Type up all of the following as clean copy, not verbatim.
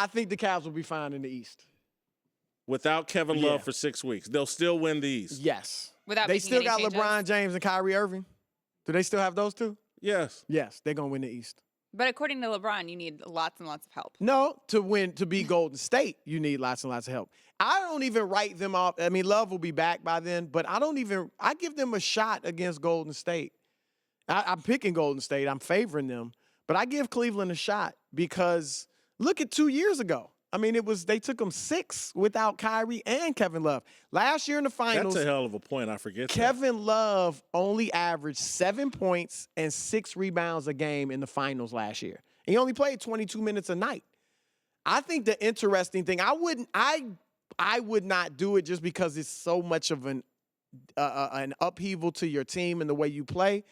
I think the Cavs will be fine in the East. Without Kevin Love for 6 weeks, they'll still win the East. Yes. Without they making still any got changes? LeBron James and Kyrie Irving. Do they still have those two? Yes. Yes, they're gonna win the East. But according to LeBron, you need lots and lots of help. No, to beat Golden State, you need lots and lots of help. I don't even write them off. I mean, Love will be back by then, but I give them a shot against Golden State. I'm picking Golden State. I'm favoring them, but I give Cleveland a shot because look at 2 years ago. I mean, they took them 6 without Kyrie and Kevin Love. Last year in the finals. That's a hell of a point. I forget Kevin Love only averaged 7 points and 6 rebounds a game in the finals last year. He only played 22 minutes a night. I think the interesting thing, I would not do it just because it's so much of an upheaval to your team and the way you play.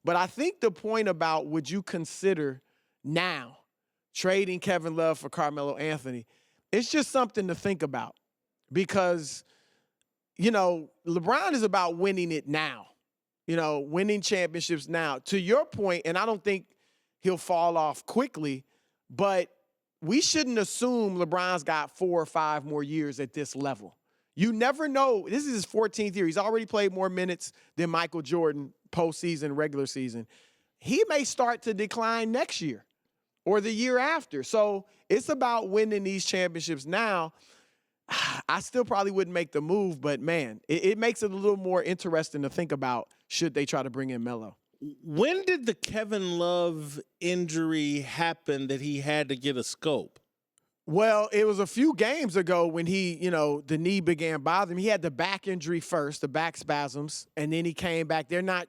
But I think the point about would you consider now trading Kevin Love for Carmelo Anthony, it's just something to think about because, LeBron is about winning it now, winning championships now. To your point, and I don't think he'll fall off quickly, but we shouldn't assume LeBron's got 4 or 5 more years at this level. You never know. This is his 14th year. He's already played more minutes than Michael Jordan postseason, regular season. He may start to decline next year or the year after. So it's about winning these championships now. I still probably wouldn't make the move, but, man, it makes it a little more interesting to think about should they try to bring in Melo. When did the Kevin Love injury happen that he had to get a scope? Well, it was a few games ago when he, the knee began bothering him. He had the back injury first, the back spasms, and then he came back. They're not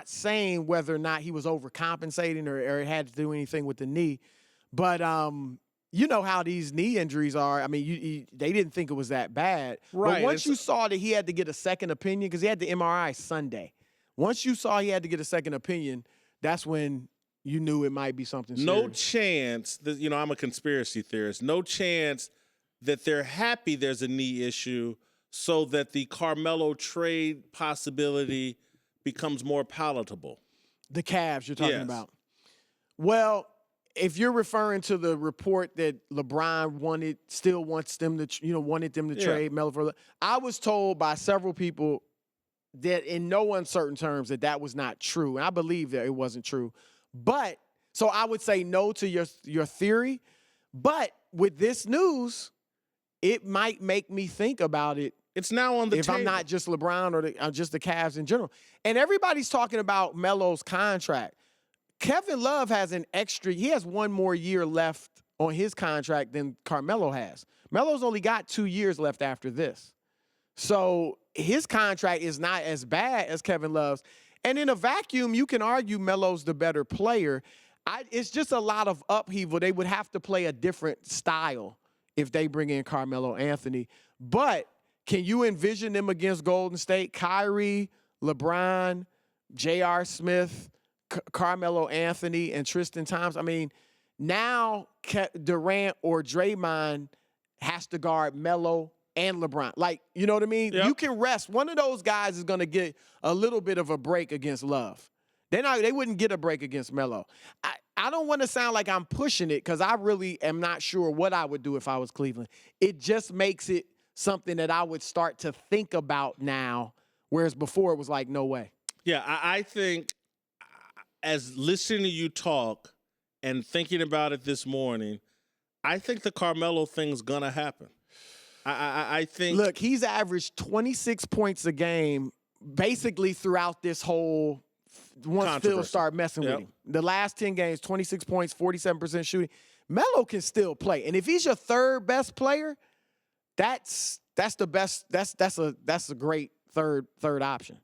saying whether or not he was overcompensating or had to do anything with the knee. But you know how these knee injuries are. I mean, they didn't think it was that bad. Right. But once you saw that he had to get a second opinion, because he had the MRI Sunday. Once you saw he had to get a second opinion, that's when you knew it might be something serious. No chance that, I'm a conspiracy theorist, no chance that they're happy there's a knee issue so that the Carmelo trade possibility becomes more palatable. The Cavs you're talking about. Well, if you're referring to the report that LeBron wanted them to trade Melo for, I was told by several people that in no uncertain terms that was not true. And I believe that it wasn't true. But, so I would say no to your theory. But with this news, it might make me think about it. It's now on the table. If I'm not just LeBron or just the Cavs in general. And everybody's talking about Melo's contract. Kevin Love has he has 1 more year left on his contract than Carmelo has. Melo's only got 2 years left after this. So his contract is not as bad as Kevin Love's. And in a vacuum, you can argue Melo's the better player. It's just a lot of upheaval. They would have to play a different style if they bring in Carmelo Anthony. But can you envision them against Golden State? Kyrie, LeBron, J.R. Smith, Carmelo Anthony, and Tristan Thompson. I mean, now Durant or Draymond has to guard Melo and LeBron. Like, you know what I mean? Yep. You can rest. One of those guys is going to get a little bit of a break against Love. They wouldn't get a break against Melo. I don't want to sound like I'm pushing it because I really am not sure what I would do if I was Cleveland. It just makes it something that I would start to think about now, whereas before it was like, no way. Yeah, I think as listening to you talk and thinking about it this morning, I think the Carmelo thing's going to happen. I think. Look, he's averaged 26 points a game basically throughout this whole once Phil started messing with him. The last 10 games, 26 points, 47% shooting. Melo can still play. And if he's your third best player, that's the best. That's a great third option.